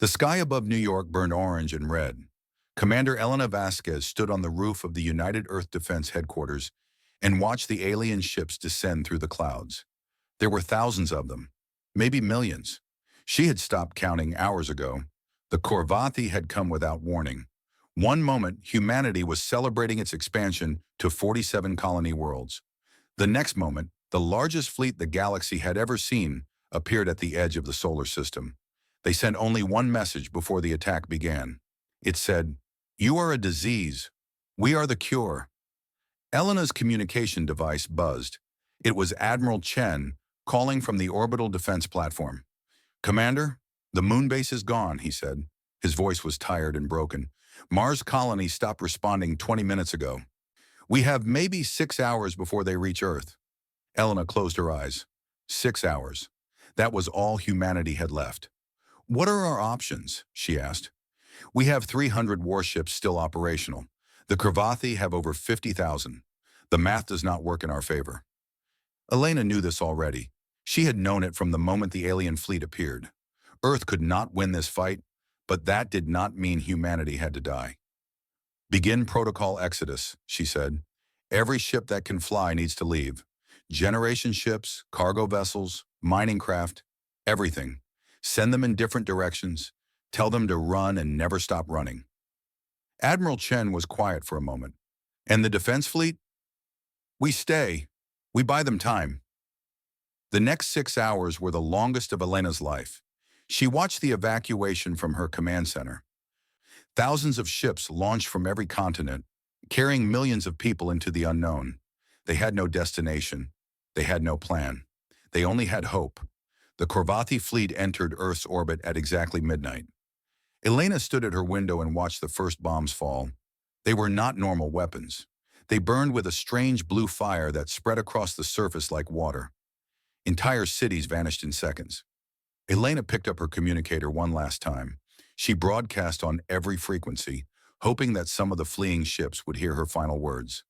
The sky above New York burned orange and red. Commander Elena Vasquez stood on the roof of the United Earth Defense Headquarters and watched the alien ships descend through the clouds. There were thousands of them, maybe millions. She had stopped counting hours ago. The Corvathi had come without warning. One moment, humanity was celebrating its expansion to 47 colony worlds. The next moment, the largest fleet the galaxy had ever seen appeared at the edge of the solar system. They sent only one message before the attack began. It said, "You are a disease. We are the cure." Elena's communication device buzzed. It was Admiral Chen calling from the orbital defense platform. "Commander, the moon base is gone," he said. His voice was tired and broken. "Mars colony stopped responding 20 minutes ago. We have maybe 6 hours before they reach Earth." Elena closed her eyes. 6 hours. That was all humanity had left. "What are our options?" she asked. "We have 300 warships still operational. The Corvathi have over 50,000. The math does not work in our favor." Elena knew this already. She had known it from the moment the alien fleet appeared. Earth could not win this fight, but that did not mean humanity had to die. "Begin protocol exodus," she said. "Every ship that can fly needs to leave. Generation ships, cargo vessels, mining craft, everything. Send them in different directions. Tell them to run and never stop running." Admiral Chen was quiet for a moment. "And the defense fleet?" "We stay. We buy them time." The next 6 hours were the longest of Elena's life. She watched the evacuation from her command center. Thousands of ships launched from every continent, carrying millions of people into the unknown. They had no destination. They had no plan. They only had hope. The Corvathi fleet entered Earth's orbit at exactly midnight. Elena stood at her window and watched the first bombs fall. They were not normal weapons. They burned with a strange blue fire that spread across the surface like water. Entire cities vanished in seconds. Elena picked up her communicator one last time. She broadcast on every frequency, hoping that some of the fleeing ships would hear her final words.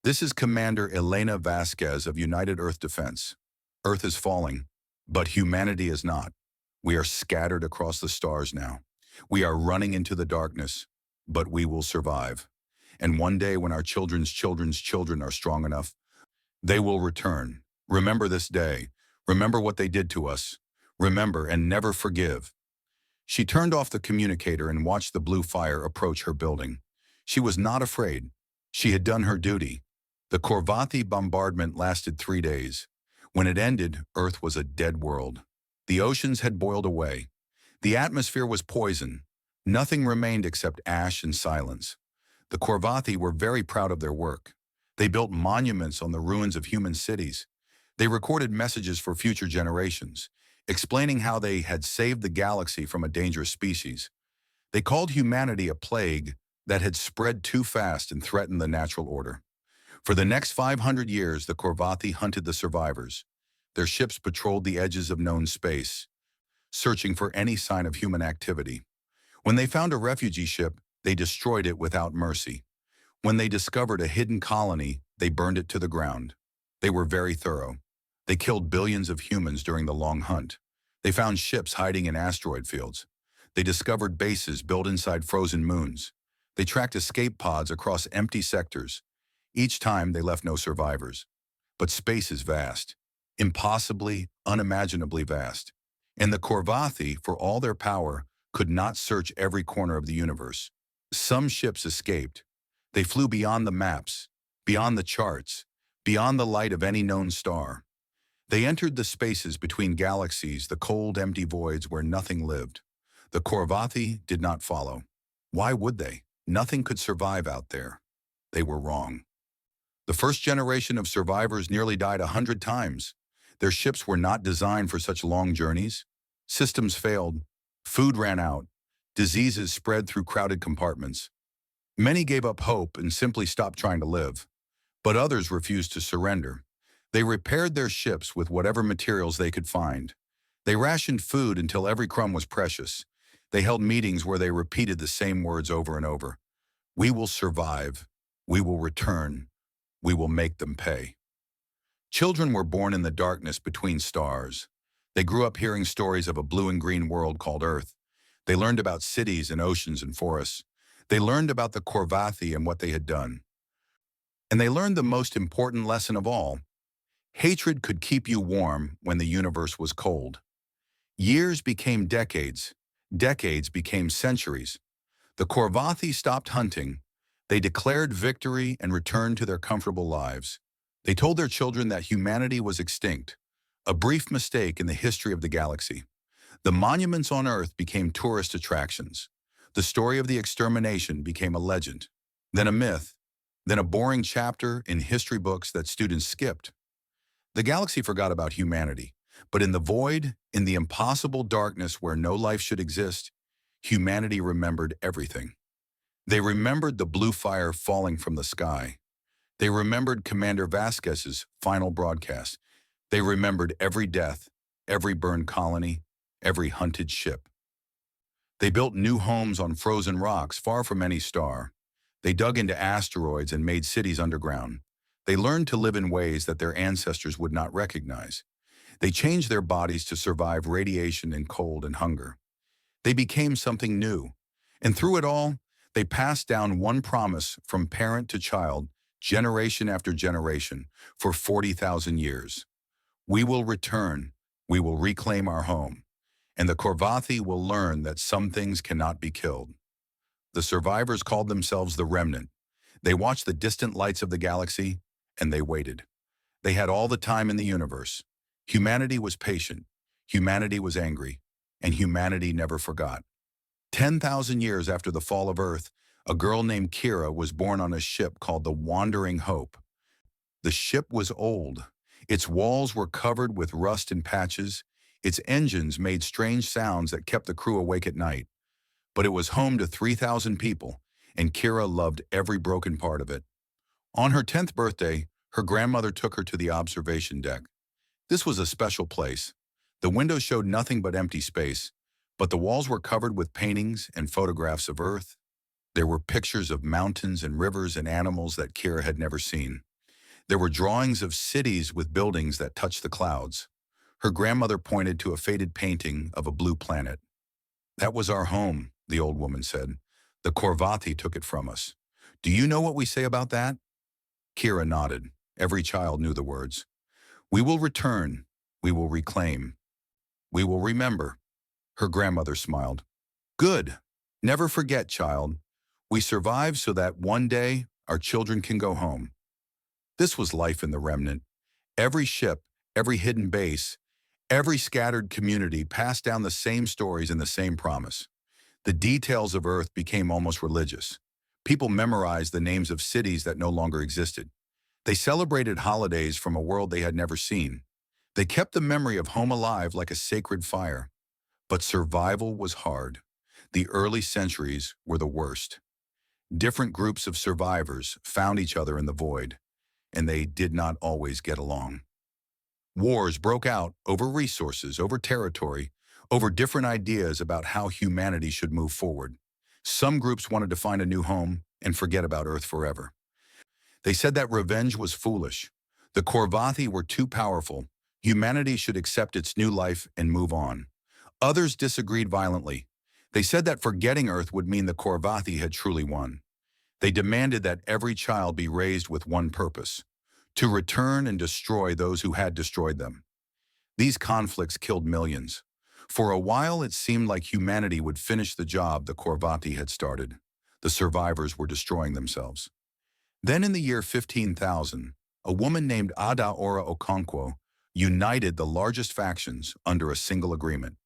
"This is Commander Elena Vasquez of United Earth Defense. Earth is falling, but humanity is not. We are scattered across the stars now. We are running into the darkness, but we will survive. And one day when our children's children's children are strong enough, they will return. Remember this day. Remember what they did to us. Remember and never forgive." She turned off the communicator and watched the blue fire approach her building. She was not afraid. She had done her duty. The Corvathi bombardment lasted 3 days. When it ended, Earth was a dead world. The oceans had boiled away. The atmosphere was poison. Nothing remained except ash and silence. The Corvathi were very proud of their work. They built monuments on the ruins of human cities. They recorded messages for future generations, explaining how they had saved the galaxy from a dangerous species. They called humanity a plague that had spread too fast and threatened the natural order. For the next 500 years, the Corvathi hunted the survivors. Their ships patrolled the edges of known space, searching for any sign of human activity. When they found a refugee ship, they destroyed it without mercy. When they discovered a hidden colony, they burned it to the ground. They were very thorough. They killed billions of humans during the long hunt. They found ships hiding in asteroid fields. They discovered bases built inside frozen moons. They tracked escape pods across empty sectors. Each time, they left no survivors. But space is vast, impossibly, unimaginably vast. And the Corvathi, for all their power, could not search every corner of the universe. Some ships escaped. They flew beyond the maps, beyond the charts, beyond the light of any known star. They entered the spaces between galaxies, the cold, empty voids where nothing lived. The Corvathi did not follow. Why would they? Nothing could survive out there. They were wrong. The first generation of survivors nearly died 100 times. Their ships were not designed for such long journeys. Systems failed. Food ran out. Diseases spread through crowded compartments. Many gave up hope and simply stopped trying to live. But others refused to surrender. They repaired their ships with whatever materials they could find. They rationed food until every crumb was precious. They held meetings where they repeated the same words over and over. "We will survive. We will return. We will make them pay." Children were born in the darkness between stars. They grew up hearing stories of a blue and green world called Earth. They learned about cities and oceans and forests. They learned about the Korvathi and what they had done. And they learned the most important lesson of all. Hatred could keep you warm when the universe was cold. Years became decades. Decades became centuries. The Korvathi stopped hunting. They declared victory and returned to their comfortable lives. They told their children that humanity was extinct, a brief mistake in the history of the galaxy. The monuments on Earth became tourist attractions. The story of the extermination became a legend, then a myth, then a boring chapter in history books that students skipped. The galaxy forgot about humanity, but in the void, in the impossible darkness where no life should exist, humanity remembered everything. They remembered the blue fire falling from the sky. They remembered Commander Vasquez's final broadcast. They remembered every death, every burned colony, every hunted ship. They built new homes on frozen rocks far from any star. They dug into asteroids and made cities underground. They learned to live in ways that their ancestors would not recognize. They changed their bodies to survive radiation and cold and hunger. They became something new. And through it all, they passed down one promise from parent to child, generation after generation, for 40,000 years. We will return. We will reclaim our home. And the Korvathi will learn that some things cannot be killed. The survivors called themselves the Remnant. They watched the distant lights of the galaxy, and they waited. They had all the time in the universe. Humanity was patient. Humanity was angry. And humanity never forgot. 10,000 years after the fall of Earth, a girl named Kira was born on a ship called the Wandering Hope. The ship was old. Its walls were covered with rust and patches. Its engines made strange sounds that kept the crew awake at night. But it was home to 3,000 people, and Kira loved every broken part of it. On her 10th birthday, her grandmother took her to the observation deck. This was a special place. The windows showed nothing but empty space, but the walls were covered with paintings and photographs of Earth. There were pictures of mountains and rivers and animals that Kira had never seen. There were drawings of cities with buildings that touched the clouds. Her grandmother pointed to a faded painting of a blue planet. "That was our home," the old woman said. "The Korvathi took it from us. Do you know what we say about that?" Kira nodded. Every child knew the words. "We will return. We will reclaim. We will remember." Her grandmother smiled. "Good. Never forget, child. We survived so that one day our children can go home." This was life in the Remnant. Every ship, every hidden base, every scattered community passed down the same stories and the same promise. The details of Earth became almost religious. People memorized the names of cities that no longer existed. They celebrated holidays from a world they had never seen. They kept the memory of home alive like a sacred fire. But survival was hard. The early centuries were the worst. Different groups of survivors found each other in the void, and they did not always get along. Wars broke out over resources, over territory, over different ideas about how humanity should move forward. Some groups wanted to find a new home and forget about Earth forever. They said that revenge was foolish. The Korvathi were too powerful. Humanity should accept its new life and move on. Others disagreed violently. They said that forgetting Earth would mean the Korvathi had truly won. They demanded that every child be raised with one purpose: to return and destroy those who had destroyed them. These conflicts killed millions. For a while, it seemed like humanity would finish the job the Korvathi had started. The survivors were destroying themselves. Then in the year 15,000, a woman named Ada Ora Okonkwo united the largest factions under a single agreement.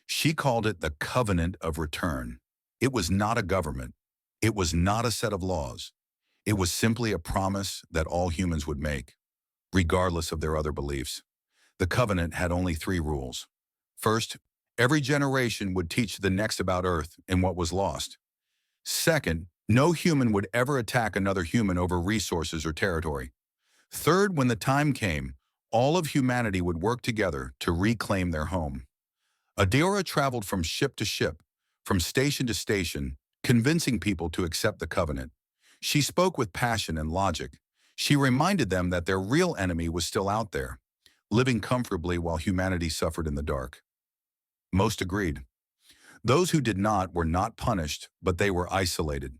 She called it the Covenant of Return. It was not a government. It was not a set of laws. It was simply a promise that all humans would make, regardless of their other beliefs. The covenant had only 3 rules. First, every generation would teach the next about Earth and what was lost. Second, no human would ever attack another human over resources or territory. Third, when the time came, all of humanity would work together to reclaim their home. Adeora traveled from ship to ship, from station to station, convincing people to accept the covenant. She spoke with passion and logic. She reminded them that their real enemy was still out there, living comfortably while humanity suffered in the dark. Most agreed. Those who did not were not punished, but they were isolated.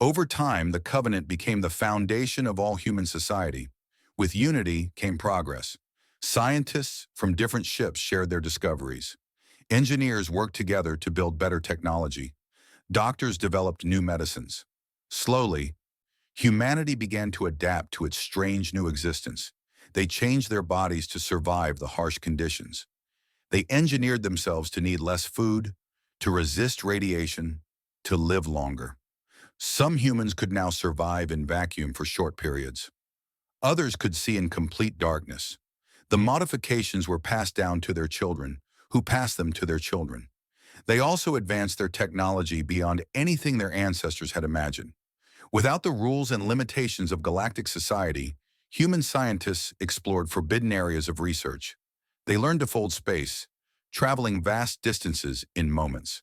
Over time, the covenant became the foundation of all human society. With unity came progress. Scientists from different ships shared their discoveries. Engineers worked together to build better technology. Doctors developed new medicines. Slowly, humanity began to adapt to its strange new existence. They changed their bodies to survive the harsh conditions. They engineered themselves to need less food, to resist radiation, to live longer. Some humans could now survive in vacuum for short periods. Others could see in complete darkness. The modifications were passed down to their children, who passed them to their children. They also advanced their technology beyond anything their ancestors had imagined. Without the rules and limitations of galactic society, human scientists explored forbidden areas of research. They learned to fold space, traveling vast distances in moments.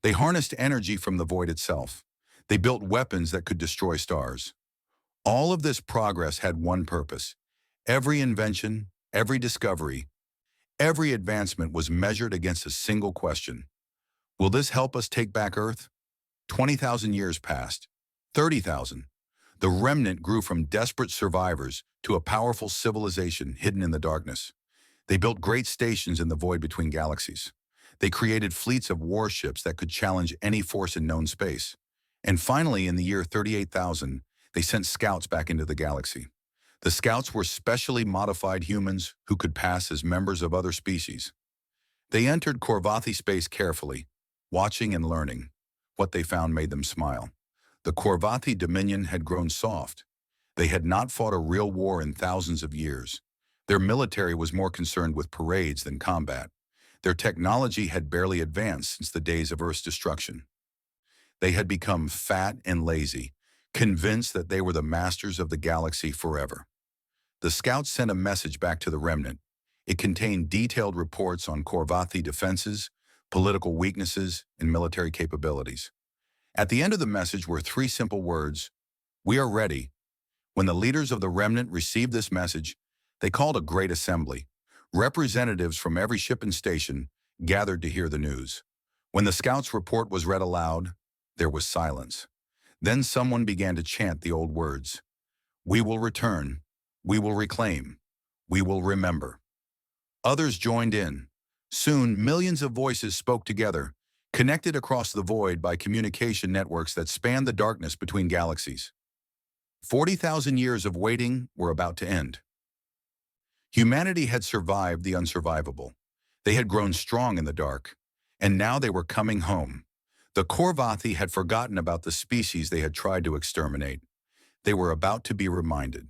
They harnessed energy from the void itself. They built weapons that could destroy stars. All of this progress had one purpose. Every invention, every discovery, every advancement was measured against a single question. Will this help us take back Earth? 20,000 years passed. 30,000. The remnant grew from desperate survivors to a powerful civilization hidden in the darkness. They built great stations in the void between galaxies. They created fleets of warships that could challenge any force in known space. And finally, in the year 38,000, they sent scouts back into the galaxy. The scouts were specially modified humans who could pass as members of other species. They entered Korvathi space carefully, watching and learning. What they found made them smile. The Korvathi Dominion had grown soft. They had not fought a real war in thousands of years. Their military was more concerned with parades than combat. Their technology had barely advanced since the days of Earth's destruction. They had become fat and lazy, convinced that they were the masters of the galaxy forever. The scouts sent a message back to the remnant. It contained detailed reports on Korvathi defenses, political weaknesses, and military capabilities. At the end of the message were three simple words: "We are ready." When the leaders of the remnant received this message, they called a great assembly. Representatives from every ship and station gathered to hear the news. When the scouts' report was read aloud, there was silence. Then someone began to chant the old words: "We will return. We will reclaim. We will remember." Others joined in. Soon, millions of voices spoke together, connected across the void by communication networks that spanned the darkness between galaxies. 40,000 years of waiting were about to end. Humanity had survived the unsurvivable. They had grown strong in the dark, and now they were coming home. The Korvathi had forgotten about the species they had tried to exterminate. They were about to be reminded.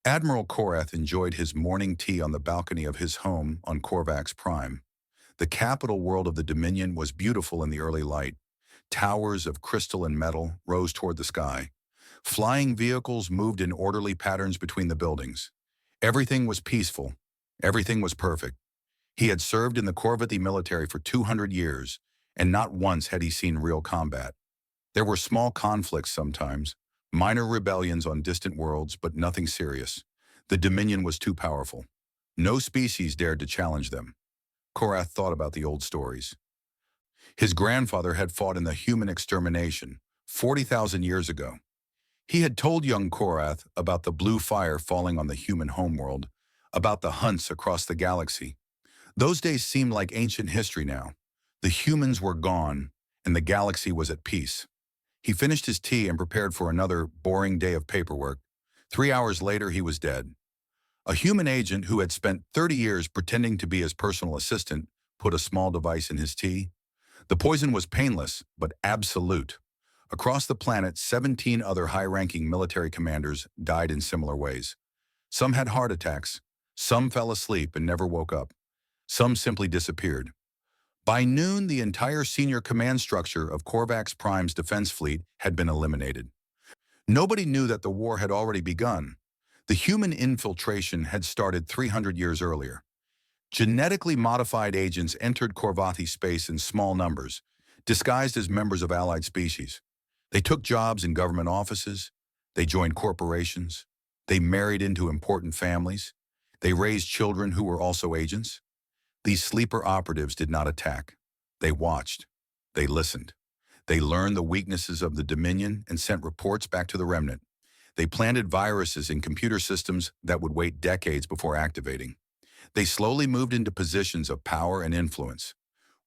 Admiral Korath enjoyed his morning tea on the balcony of his home on Korvax Prime. The capital world of the Dominion was beautiful in the early light. Towers of crystal and metal rose toward the sky. Flying vehicles moved in orderly patterns between the buildings. Everything was peaceful. Everything was perfect. He had served in the Korvathi military for 200 years, and not once had he seen real combat. There were small conflicts sometimes, minor rebellions on distant worlds, but nothing serious. The Dominion was too powerful. No species dared to challenge them. Korath thought about the old stories. His grandfather had fought in the human extermination 40,000 years ago. He had told young Korath about the blue fire falling on the human homeworld, about the hunts across the galaxy. Those days seemed like ancient history now. The humans were gone, and the galaxy was at peace. He finished his tea and prepared for another boring day of paperwork. 3 hours later, he was dead. A human agent who had spent 30 years pretending to be his personal assistant put a small device in his tea. The poison was painless, but absolute. Across the planet, 17 other high-ranking military commanders died in similar ways. Some had heart attacks, some fell asleep and never woke up, some simply disappeared. By noon, the entire senior command structure of Korvax Prime's defense fleet had been eliminated. Nobody knew that the war had already begun. The human infiltration had started 300 years earlier. Genetically modified agents entered Korvathi space in small numbers, disguised as members of allied species. They took jobs in government offices, they joined corporations, they married into important families, they raised children who were also agents. These sleeper operatives did not attack. They watched. They listened. They learned the weaknesses of the Dominion and sent reports back to the Remnant. They planted viruses in computer systems that would wait decades before activating. They slowly moved into positions of power and influence.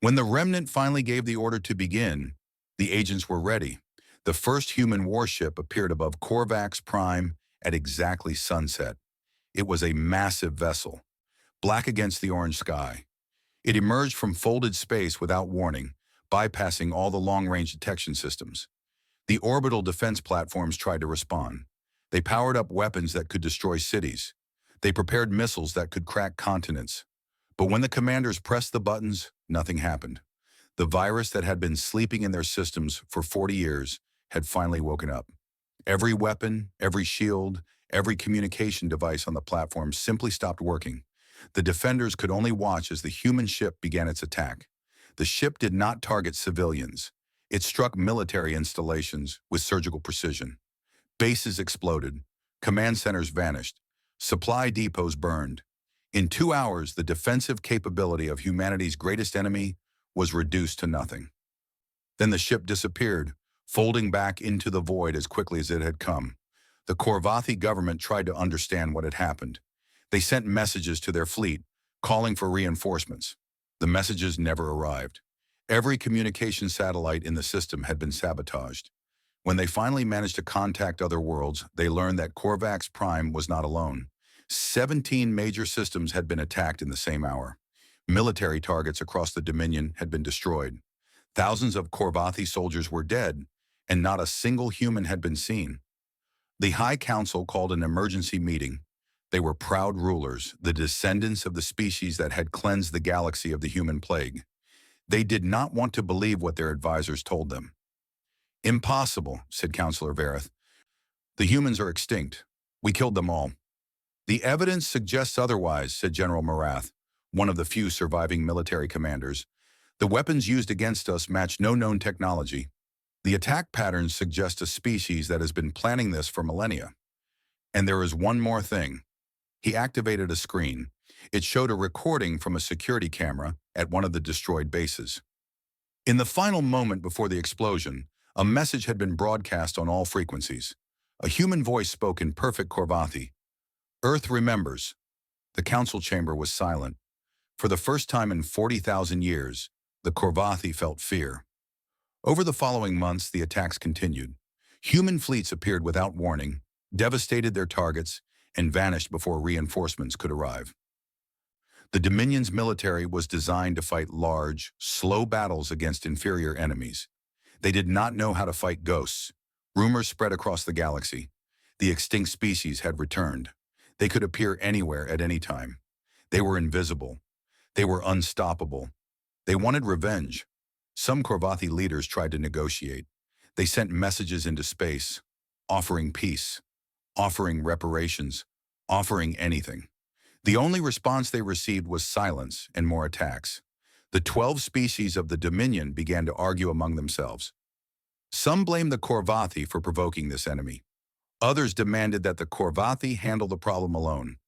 When the Remnant finally gave the order to begin, the agents were ready. The first human warship appeared above Korvax Prime at exactly sunset. It was a massive vessel, black against the orange sky. It emerged from folded space without warning, bypassing all the long-range detection systems. The orbital defense platforms tried to respond. They powered up weapons that could destroy cities. They prepared missiles that could crack continents. But when the commanders pressed the buttons, nothing happened. The virus that had been sleeping in their systems for 40 years had finally woken up. Every weapon, every shield, every communication device on the platform simply stopped working. The defenders could only watch as the human ship began its attack. The ship did not target civilians. It struck military installations with surgical precision. Bases exploded. Command centers vanished. Supply depots burned. In 2 hours, the defensive capability of humanity's greatest enemy was reduced to nothing. Then the ship disappeared, folding back into the void as quickly as it had come. The Korvathi government tried to understand what had happened. They sent messages to their fleet, calling for reinforcements. The messages never arrived. Every communication satellite in the system had been sabotaged. When they finally managed to contact other worlds, they learned that Korvax Prime was not alone. 17 major systems had been attacked in the same hour. Military targets across the Dominion had been destroyed. Thousands of Korvathi soldiers were dead, and not a single human had been seen. The High Council called an emergency meeting. They were proud rulers, the descendants of the species that had cleansed the galaxy of the human plague. They did not want to believe what their advisors told them. "Impossible," said Counselor Vareth. "The humans are extinct. We killed them all." "The evidence suggests otherwise," said General Marath, one of the few surviving military commanders. "The weapons used against us match no known technology. The attack patterns suggest a species that has been planning this for millennia. And there is one more thing." He activated a screen. It showed a recording from a security camera at one of the destroyed bases. In the final moment before the explosion, a message had been broadcast on all frequencies. A human voice spoke in perfect Korvathi. "Earth remembers." The council chamber was silent. For the first time in 40,000 years, the Korvathi felt fear. Over the following months, the attacks continued. Human fleets appeared without warning, devastated their targets, and vanished before reinforcements could arrive. The Dominion's military was designed to fight large, slow battles against inferior enemies. They did not know how to fight ghosts. Rumors spread across the galaxy. The extinct species had returned. They could appear anywhere at any time. They were invisible. They were unstoppable. They wanted revenge. Some Korvathi leaders tried to negotiate. They sent messages into space, offering peace, offering reparations, offering anything. The only response they received was silence and more attacks. The 12 species of the Dominion began to argue among themselves. Some blamed the Korvathi for provoking this enemy. Others demanded that the Korvathi handle the problem alone.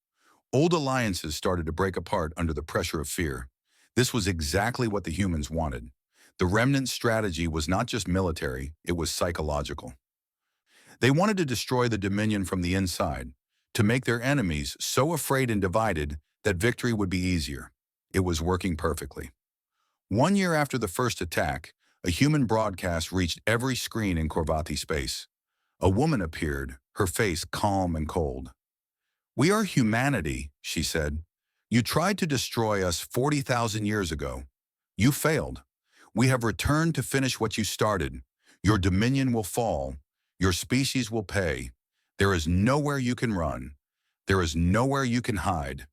Old alliances started to break apart under the pressure of fear. This was exactly what the humans wanted. The Remnant strategy was not just military, it was psychological. They wanted to destroy the Dominion from the inside, to make their enemies so afraid and divided that victory would be easier. It was working perfectly. 1 year after the first attack, a human broadcast reached every screen in Korvathi space. A woman appeared, her face calm and cold. "We are humanity," she said. "You tried to destroy us 40,000 years ago. You failed. We have returned to finish what you started. Your dominion will fall. Your species will pay. There is nowhere you can run. There is nowhere you can hide.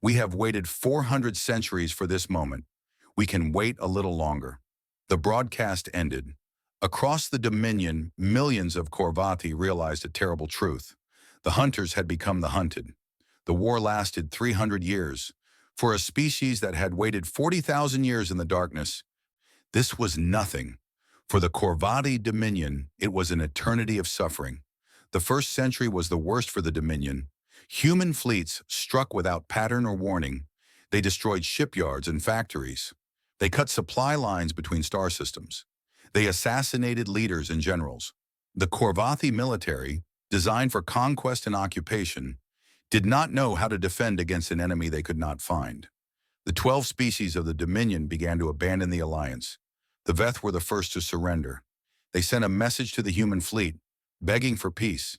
We have waited 400 centuries for this moment. We can wait a little longer." The broadcast ended. Across the Dominion, millions of Korvathi realized a terrible truth. The hunters had become the hunted. The war lasted 300 years. For a species that had waited 40,000 years in the darkness, this was nothing. For the Korvathi Dominion, it was an eternity of suffering. The first century was the worst for the Dominion. Human fleets struck without pattern or warning. They destroyed shipyards and factories. They cut supply lines between star systems. They assassinated leaders and generals. The Korvathi military, designed for conquest and occupation, did not know how to defend against an enemy they could not find. The 12 species of the Dominion began to abandon the alliance. The Veth were the first to surrender. They sent a message to the human fleet, begging for peace.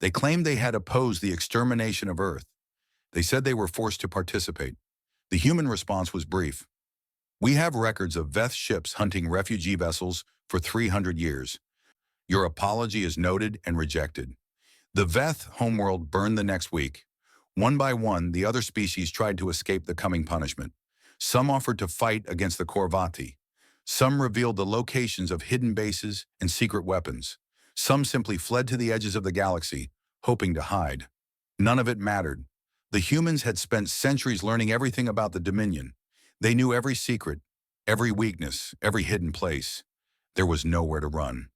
They claimed they had opposed the extermination of Earth. They said they were forced to participate. The human response was brief. We have records of Veth ships hunting refugee vessels for 300 years. Your apology is noted and rejected. The Veth homeworld burned the next week. One by one, the other species tried to escape the coming punishment. Some offered to fight against the Korvathi. Some revealed the locations of hidden bases and secret weapons. Some simply fled to the edges of the galaxy, hoping to hide. None of it mattered. The humans had spent centuries learning everything about the Dominion. They knew every secret, every weakness, every hidden place. There was nowhere to run.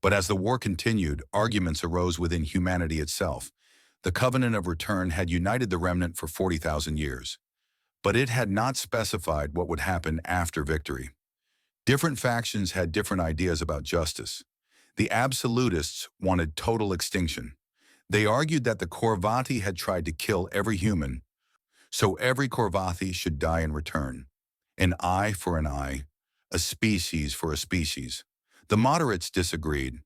But as the war continued, arguments arose within humanity itself. The Covenant of Return had united the remnant for 40,000 years. But it had not specified what would happen after victory. Different factions had different ideas about justice. The absolutists wanted total extinction. They argued that the Korvathi had tried to kill every human, so every Korvathi should die in return. An eye for an eye, a species for a species. The moderates disagreed.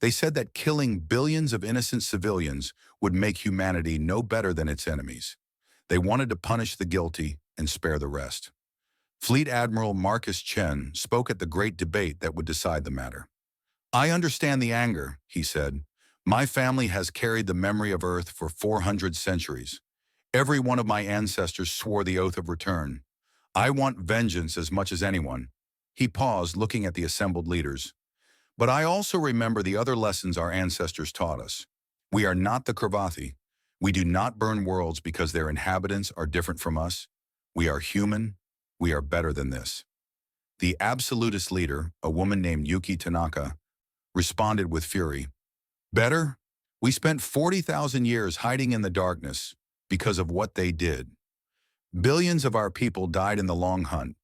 They said that killing billions of innocent civilians would make humanity no better than its enemies. They wanted to punish the guilty and spare the rest. Fleet Admiral Marcus Chen spoke at the great debate that would decide the matter. I understand the anger, he said. My family has carried the memory of Earth for 400 centuries. Every one of my ancestors swore the oath of return. I want vengeance as much as anyone. He paused, looking at the assembled leaders. But I also remember the other lessons our ancestors taught us. We are not the Korvathi. We do not burn worlds because their inhabitants are different from us. We are human. We are better than this. The absolutist leader, a woman named Yuki Tanaka, responded with fury. Better? We spent 40,000 years hiding in the darkness because of what they did. Billions of our people died in the long hunt.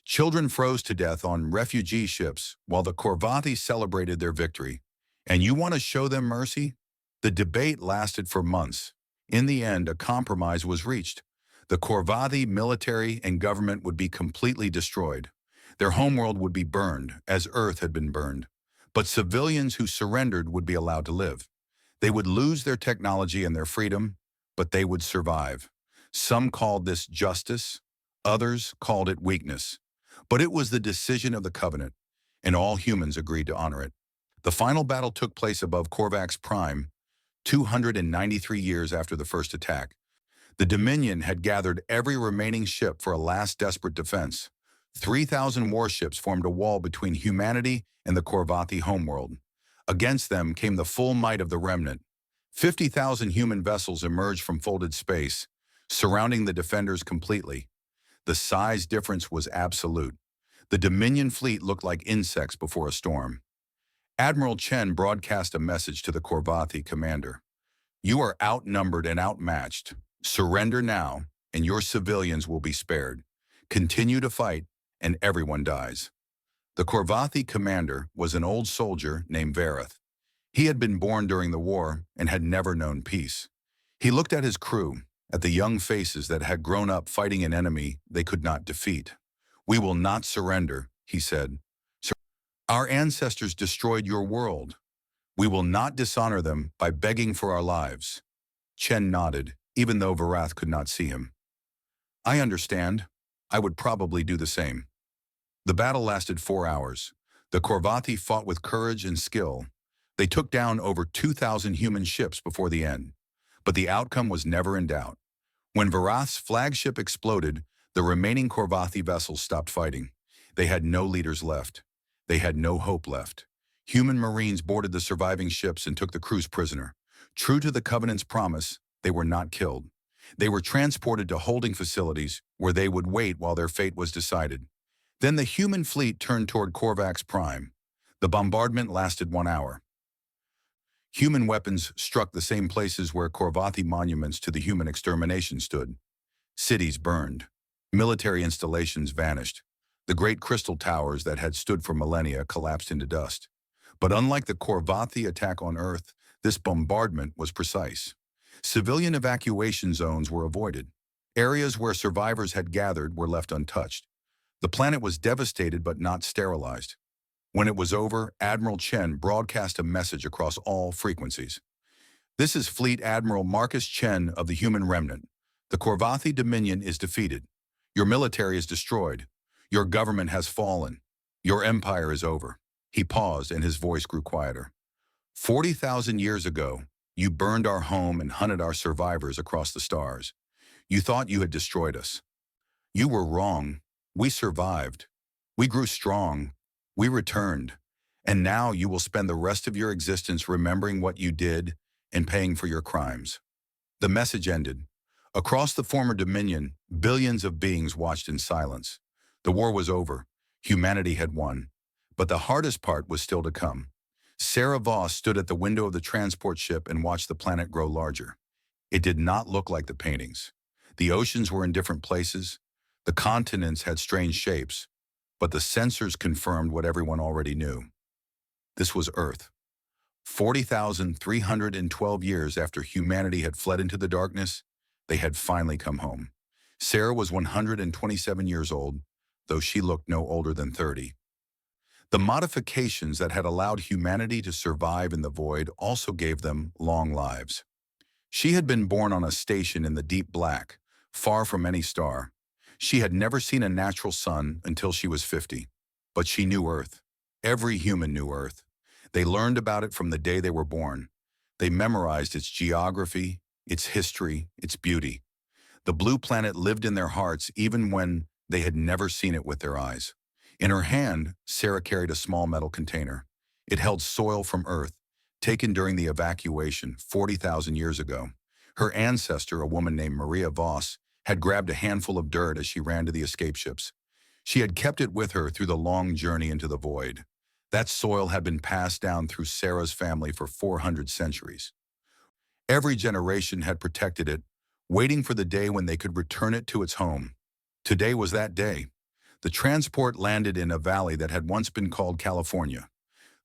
Children froze to death on refugee ships while the Korvathi celebrated their victory. And you want to show them mercy? The debate lasted for months. In the end, a compromise was reached. The Korvathi military and government would be completely destroyed. Their homeworld would be burned, as Earth had been burned. But civilians who surrendered would be allowed to live. They would lose their technology and their freedom, but they would survive. Some called this justice, others called it weakness. But it was the decision of the Covenant, and all humans agreed to honor it. The final battle took place above Korvax Prime, 293 years after the first attack. The Dominion had gathered every remaining ship for a last desperate defense. 3,000 warships formed a wall between humanity and the Korvathi homeworld. Against them came the full might of the remnant. 50,000 human vessels emerged from folded space, surrounding the defenders completely. The size difference was absolute. The Dominion fleet looked like insects before a storm. Admiral Chen broadcast a message to the Korvathi commander. You are outnumbered and outmatched. Surrender now, and your civilians will be spared. Continue to fight, and everyone dies. The Korvathi commander was an old soldier named Vareth. He had been born during the war and had never known peace. He looked at his crew, at the young faces that had grown up fighting an enemy they could not defeat. We will not surrender, he said. Our ancestors destroyed your world. We will not dishonor them by begging for our lives. Chen nodded, even though Varath could not see him. I understand. I would probably do the same. The battle lasted 4 hours. The Korvathi fought with courage and skill. They took down over 2,000 human ships before the end. But the outcome was never in doubt. When Varath's flagship exploded, the remaining Korvathi vessels stopped fighting. They had no leaders left. They had no hope left. Human Marines boarded the surviving ships and took the crews prisoner. True to the Covenant's promise, they were not killed. They were transported to holding facilities where they would wait while their fate was decided. Then the human fleet turned toward Korvax Prime. The bombardment lasted 1 hour. Human weapons struck the same places where Korvathi monuments to the human extermination stood. Cities burned. Military installations vanished. The great crystal towers that had stood for millennia collapsed into dust. But unlike the Korvathi attack on Earth, this bombardment was precise. Civilian evacuation zones were avoided. Areas where survivors had gathered were left untouched. The planet was devastated but not sterilized. When it was over, Admiral Chen broadcast a message across all frequencies. This is Fleet Admiral Marcus Chen of the Human Remnant. The Korvathi Dominion is defeated. Your military is destroyed. Your government has fallen. Your empire is over. He paused and his voice grew quieter. 40,000 years ago, you burned our home and hunted our survivors across the stars. You thought you had destroyed us. You were wrong. We survived. We grew strong. We returned. And now you will spend the rest of your existence remembering what you did and paying for your crimes. The message ended. Across the former Dominion, billions of beings watched in silence. The war was over. Humanity had won. But the hardest part was still to come. Sarah Voss stood at the window of the transport ship and watched the planet grow larger. It did not look like the paintings. The oceans were in different places. The continents had strange shapes. But the sensors confirmed what everyone already knew. This was Earth. 40,312 years after humanity had fled into the darkness, they had finally come home. Sarah was 127 years old, though she looked no older than 30. The modifications that had allowed humanity to survive in the void also gave them long lives. She had been born on a station in the deep black, far from any star. She had never seen a natural sun until she was 50. But she knew Earth. Every human knew Earth. They learned about it from the day they were born. They memorized its geography, its history, its beauty. The blue planet lived in their hearts even when they had never seen it with their eyes. In her hand, Sarah carried a small metal container. It held soil from Earth, taken during the evacuation 40,000 years ago. Her ancestor, a woman named Maria Voss, had grabbed a handful of dirt as she ran to the escape ships. She had kept it with her through the long journey into the void. That soil had been passed down through Sarah's family for 400 centuries. Every generation had protected it, waiting for the day when they could return it to its home. Today was that day. The transport landed in a valley that had once been called California.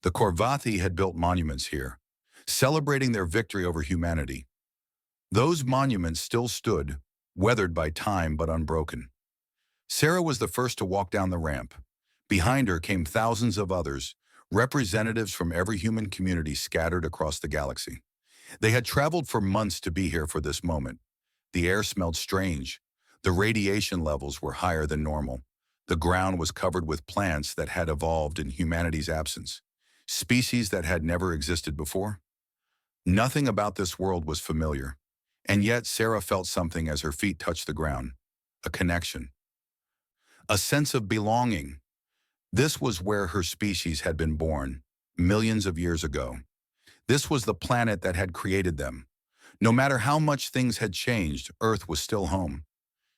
The Korvathi had built monuments here, celebrating their victory over humanity. Those monuments still stood, weathered by time but unbroken. Sarah was the first to walk down the ramp. Behind her came thousands of others, representatives from every human community scattered across the galaxy. They had traveled for months to be here for this moment. The air smelled strange. The radiation levels were higher than normal. The ground was covered with plants that had evolved in humanity's absence, species that had never existed before. Nothing about this world was familiar, and yet Sarah felt something as her feet touched the ground, a connection, a sense of belonging. This was where her species had been born, millions of years ago. This was the planet that had created them. No matter how much things had changed, Earth was still home.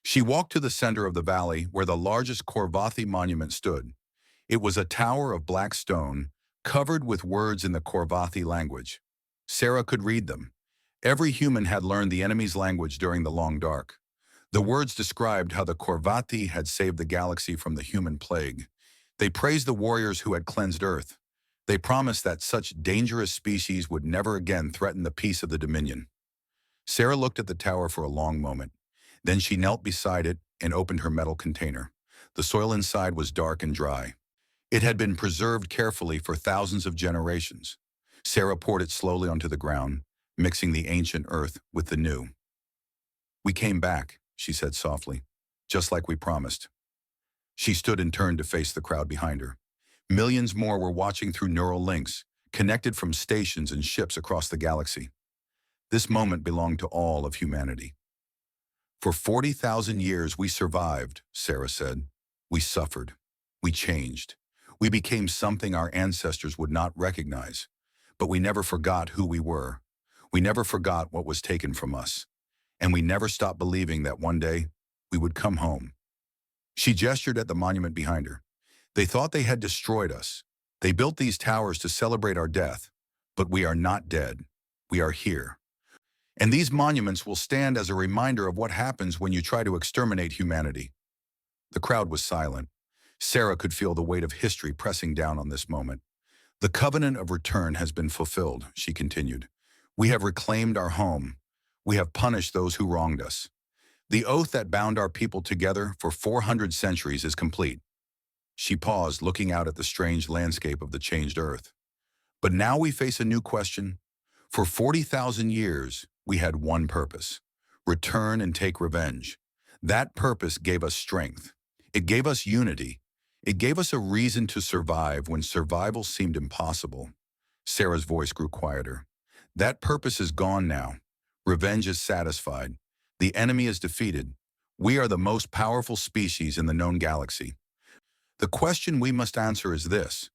She walked to the center of the valley where the largest Korvathi monument stood. It was a tower of black stone, covered with words in the Korvathi language. Sarah could read them. Every human had learned the enemy's language during the Long Dark. The words described how the Korvathi had saved the galaxy from the human plague. They praised the warriors who had cleansed Earth. They promised that such dangerous species would never again threaten the peace of the Dominion. Sarah looked at the tower for a long moment. Then she knelt beside it and opened her metal container. The soil inside was dark and dry. It had been preserved carefully for thousands of generations. Sarah poured it slowly onto the ground, mixing the ancient earth with the new. "We came back," she said softly, "just like we promised." She stood and turned to face the crowd behind her. Millions more were watching through neural links, connected from stations and ships across the galaxy. This moment belonged to all of humanity. "For 40,000 years we survived," Sarah said. "We suffered. We changed. We became something our ancestors would not recognize. But we never forgot who we were. We never forgot what was taken from us. And we never stopped believing that one day we would come home." She gestured at the monument behind her. "They thought they had destroyed us. They built these towers to celebrate our death. But we are not dead. We are here. And these monuments will stand as a reminder of what happens when you try to exterminate humanity." The crowd was silent. Sarah could feel the weight of history pressing down on this moment. The covenant of return has been fulfilled, she continued. We have reclaimed our home. We have punished those who wronged us. The oath that bound our people together for 400 centuries is complete. She paused, looking out at the strange landscape of the changed earth. But now we face a new question. For 40,000 years, we had one purpose: return and take revenge. That purpose gave us strength. It gave us unity. It gave us a reason to survive when survival seemed impossible. Sarah's voice grew quieter. That purpose is gone now. Revenge is satisfied. The enemy is defeated. We are the most powerful species in the known galaxy. The question we must answer is this: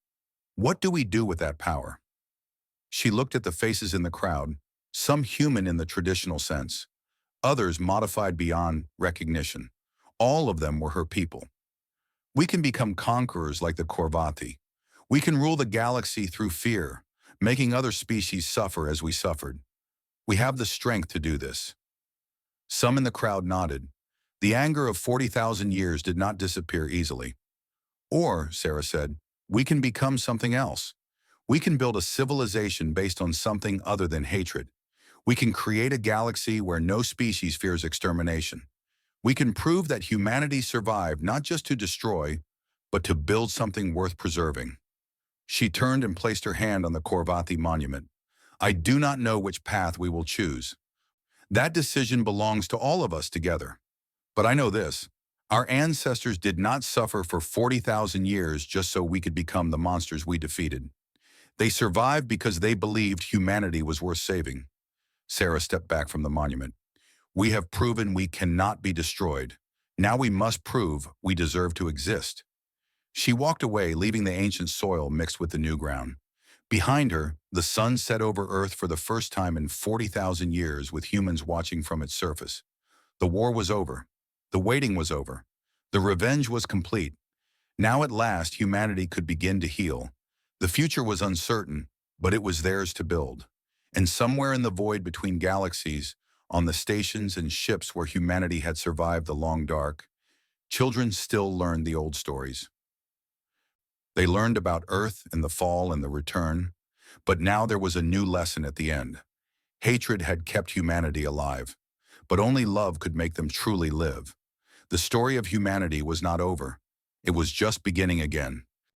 what do we do with that power? She looked at the faces in the crowd, some human in the traditional sense, others modified beyond recognition. All of them were her people. We can become conquerors like the Corvati. We can rule the galaxy through fear, making other species suffer as we suffered. We have the strength to do this. Some in the crowd nodded. The anger of 40,000 years did not disappear easily. Or, Sarah said, we can become something else. We can build a civilization based on something other than hatred. We can create a galaxy where no species fears extermination. We can prove that humanity survived not just to destroy, but to build something worth preserving. She turned and placed her hand on the Corvati monument. I do not know which path we will choose. That decision belongs to all of us together. But I know this: our ancestors did not suffer for 40,000 years just so we could become the monsters we defeated. They survived because they believed humanity was worth saving. Sarah stepped back from the monument. We have proven we cannot be destroyed. Now we must prove we deserve to exist. She walked away, leaving the ancient soil mixed with the new ground. Behind her, the sun set over Earth for the first time in 40,000 years, with humans watching from its surface. The war was over. The waiting was over. The revenge was complete. Now at last, humanity could begin to heal. The future was uncertain, but it was theirs to build. And somewhere in the void between galaxies, on the stations and ships where humanity had survived the long dark, children still learned the old stories. They learned about Earth and the fall and the return, but now there was a new lesson at the end. Hatred had kept humanity alive, but only love could make them truly live. The story of humanity was not over. It was just beginning again.